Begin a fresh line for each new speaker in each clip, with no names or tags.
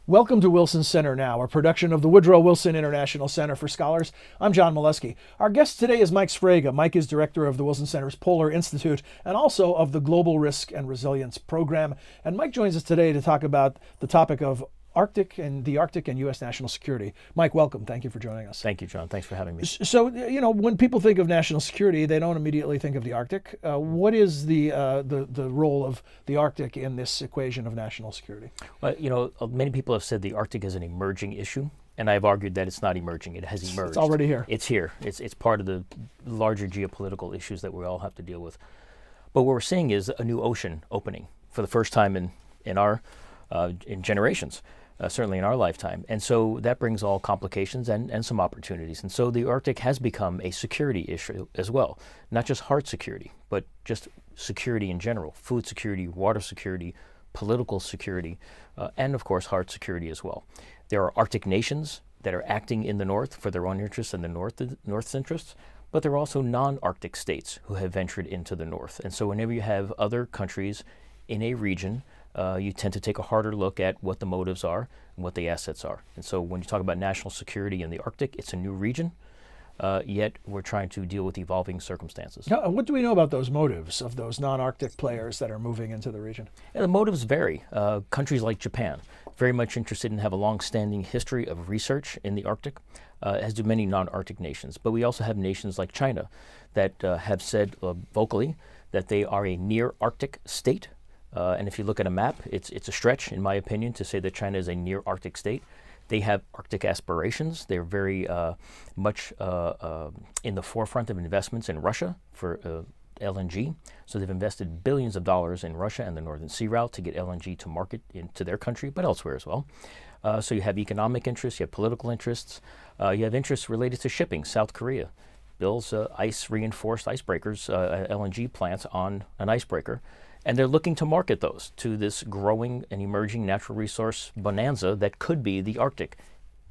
Welcome to Wilson Center Now, a production of the Woodrow Wilson International Center for Scholars. I'm John Molesky. Our guest today is Mike Sfraga. Mike is director of the Wilson Center's Polar Institute and also of the Global Risk and Resilience Program. And Mike joins us today to talk about the topic of Arctic and U.S. national security. Mike, welcome. Thank you for joining us.
Thank you, John. Thanks for having me.
So, when people think of national security, they don't immediately think of the Arctic. What is the role of the Arctic in this equation of national security?
Well, many people have said the Arctic is an emerging issue, and I've argued that it's not emerging. It has emerged.
It's already here.
It's here. It's part of the larger geopolitical issues that we all have to deal with. But what we're seeing is a new ocean opening for the first time in our generations. Certainly in our lifetime. And so that brings all complications and some opportunities. And so the Arctic has become a security issue as well, not just hard security, but just security in general, food security, water security, political security, and of course hard security as well. There are Arctic nations that are acting in the North for their own interests and the North's interests, but there are also non-Arctic states who have ventured into the North. And so whenever you have other countries in a region, you tend to take a harder look at what the motives are and what the assets are. And so when you talk about national security in the Arctic, it's a new region, yet we're trying to deal with evolving circumstances.
Now, what do we know about those motives of those non-Arctic players that are moving into the region?
And the motives vary. Countries like Japan, very much interested and have a long-standing history of research in the Arctic, as do many non-Arctic nations. But we also have nations like China that have said vocally that they are a near-Arctic state. And if you look at a map, it's a stretch, in my opinion, to say that China is a near Arctic state. They have Arctic aspirations. They're very much in the forefront of investments in Russia for LNG. So they've invested billions of dollars in Russia and the Northern Sea Route to get LNG to market into their country, but elsewhere as well. So you have economic interests, you have political interests, you have interests related to shipping. South Korea builds ice-reinforced icebreakers, LNG plants on an icebreaker. And they're looking to market those to this growing and emerging natural resource bonanza that could be the Arctic,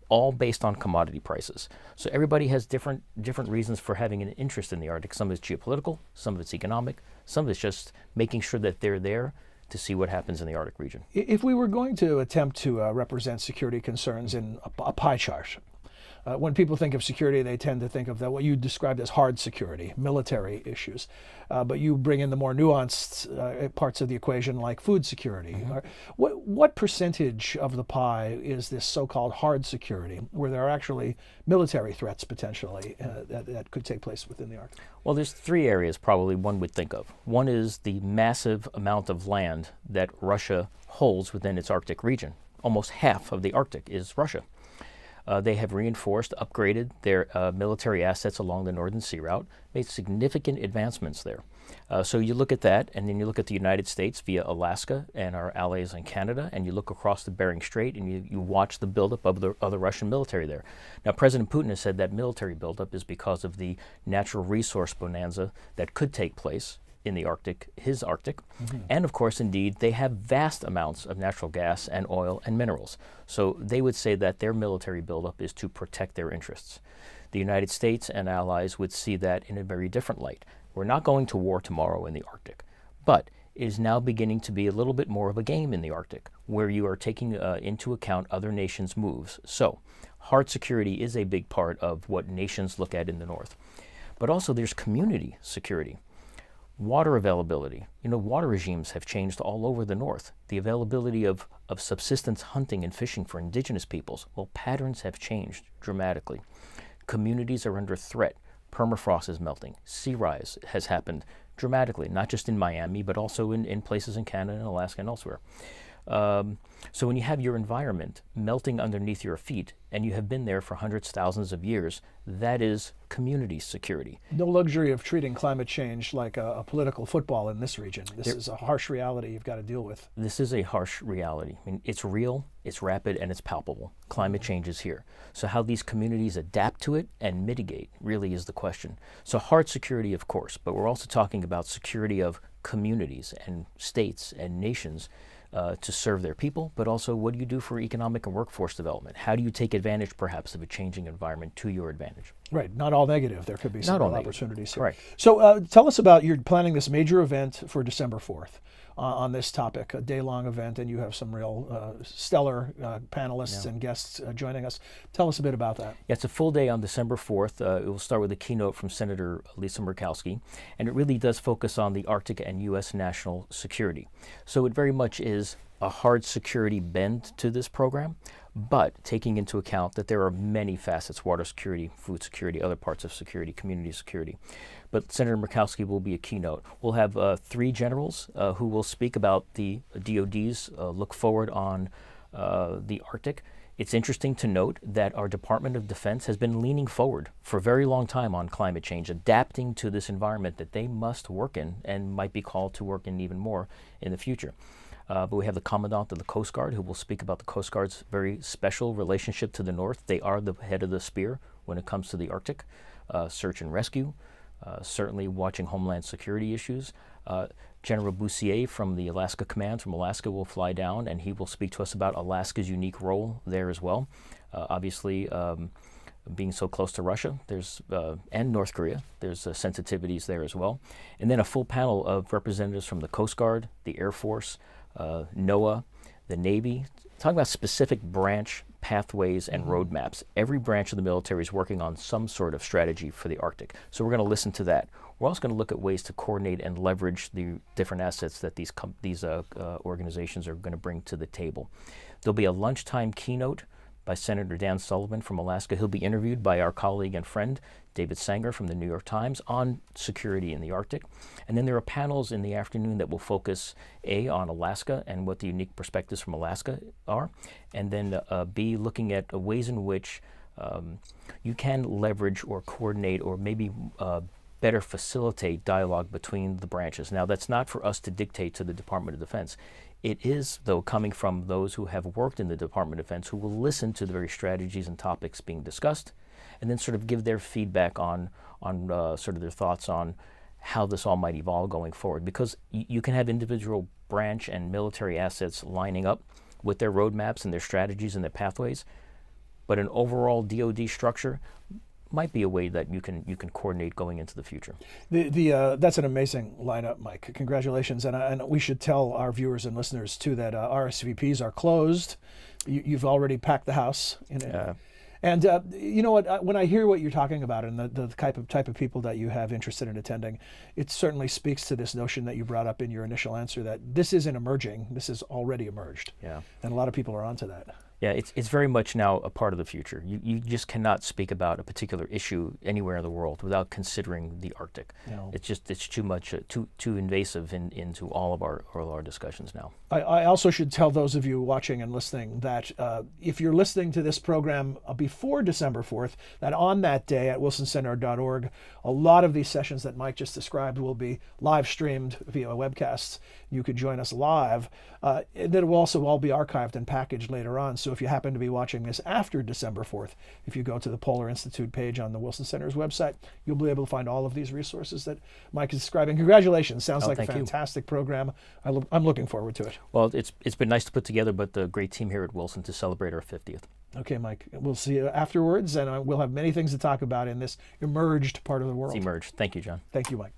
all based on commodity prices. So everybody has different reasons for having an interest in the Arctic. Some of it's geopolitical, some of it's economic, some of it's just making sure that they're there to see what happens in the Arctic region.
If we were going to attempt to represent security concerns in a pie chart, when people think of security, they tend to think of what you described as hard security, military issues. But you bring in the more nuanced parts of the equation like food security. Mm-hmm. What percentage of the pie is this so-called hard security, where there are actually military threats potentially that could take place within the Arctic?
Well, there's three areas probably one would think of. One is the massive amount of land that Russia holds within its Arctic region. Almost half of the Arctic is Russia. They have reinforced, upgraded their military assets along the Northern Sea Route, made significant advancements there. So you look at that, and then you look at the United States via Alaska and our allies in Canada, and you look across the Bering Strait, and you watch the buildup of the Russian military there. Now, President Putin has said that military buildup is because of the natural resource bonanza that could take place in the Arctic, his Arctic. Mm-hmm. And of course, indeed, they have vast amounts of natural gas and oil and minerals. So they would say that their military buildup is to protect their interests. The United States and allies would see that in a very different light. We're not going to war tomorrow in the Arctic, but it is now beginning to be a little bit more of a game in the Arctic, where you are taking into account other nations' moves. So hard security is a big part of what nations look at in the North. But also there's community security. Water availability. Water regimes have changed all over the North. The availability of subsistence hunting and fishing for indigenous peoples, well, patterns have changed dramatically. Communities are under threat. Permafrost is melting. Sea rise has happened dramatically, not just in Miami, but also in places in Canada and Alaska and elsewhere. So when you have your environment melting underneath your feet, and you have been there for hundreds, thousands of years, that is community security.
No luxury of treating climate change like a political football in this region. This is a harsh reality you've got to deal with.
This is a harsh reality. I mean, it's real, it's rapid, and it's palpable. Climate change is here. So how these communities adapt to it and mitigate really is the question. So hard security, of course, but we're also talking about security of communities and states and nations to serve their people, but also what do you do for economic and workforce development? How do you take advantage perhaps of a changing environment to your advantage?
Right, not all negative. There could be some
Not all
real
negative.
opportunities here.
Correct.
So tell us about, you're planning this major event for December 4th on this topic, a day-long event, and you have some real stellar panelists and guests joining us. Tell us a bit about that.
Yeah, it's a full day on December 4th. It will start with a keynote from Senator Lisa Murkowski, and it really does focus on the Arctic and U.S. national security. So it very much is a hard security bend to this program, but taking into account that there are many facets: water security, food security, other parts of security, community security. But Senator Murkowski will be a keynote. We'll have 3 generals who will speak about the DoD's look forward on the Arctic. It's interesting to note that our Department of Defense has been leaning forward for a very long time on climate change, adapting to this environment that they must work in and might be called to work in even more in the future. But we have the Commandant of the Coast Guard who will speak about the Coast Guard's very special relationship to the North. They are the head of the spear when it comes to the Arctic, search and rescue, certainly watching Homeland Security issues. General Bussier from the Alaska Command from Alaska will fly down, and he will speak to us about Alaska's unique role there as well. Obviously, being so close to Russia, and North Korea, there's sensitivities there as well. And then a full panel of representatives from the Coast Guard, the Air Force, NOAA, the Navy, talking about specific branch pathways and roadmaps. Every branch of the military is working on some sort of strategy for the Arctic. So we're going to listen to that. We're also going to look at ways to coordinate and leverage the different assets that these organizations are going to bring to the table. There'll be a lunchtime keynote by Senator Dan Sullivan from Alaska. He'll be interviewed by our colleague and friend, David Sanger from the New York Times, on security in the Arctic. And then there are panels in the afternoon that will focus, A, on Alaska and what the unique perspectives from Alaska are, and then B, looking at ways in which you can leverage or coordinate or maybe better facilitate dialogue between the branches. Now, that's not for us to dictate to the Department of Defense. It is, though, coming from those who have worked in the Department of Defense, who will listen to the very strategies and topics being discussed, and then sort of give their feedback on sort of their thoughts on how this all might evolve going forward. Because you can have individual branch and military assets lining up with their roadmaps and their strategies and their pathways, but an overall DoD structure might be a way that you can coordinate going into the future.
That's an amazing lineup, Mike. Congratulations, and we should tell our viewers and listeners too that RSVPs are closed. You've already packed the house. And you know what? When I hear what you're talking about and the type of people that you have interested in attending, it certainly speaks to this notion that you brought up in your initial answer that this isn't emerging. This is already emerged. Yeah. And a lot of people are onto that.
Yeah, it's very much now a part of the future. You just cannot speak about a particular issue anywhere in the world without considering the Arctic. No. It's too much, too invasive into all of our discussions now.
I also should tell those of you watching and listening that if you're listening to this program before December 4th, that on that day at wilsoncenter.org, a lot of these sessions that Mike just described will be live streamed via webcasts. You could join us live. And it will also all be archived and packaged later on. So if you happen to be watching this after December 4th, if you go to the Polar Institute page on the Wilson Center's website, you'll be able to find all of these resources that Mike is describing. Congratulations. Sounds like a fantastic program. I'm looking forward to it.
Well, it's been nice to put together, but a great team here at Wilson to celebrate our 50th.
Okay, Mike. We'll see you afterwards, and we'll have many things to talk about in this emerged part of the world.
It's emerged. Thank you, John.
Thank you, Mike.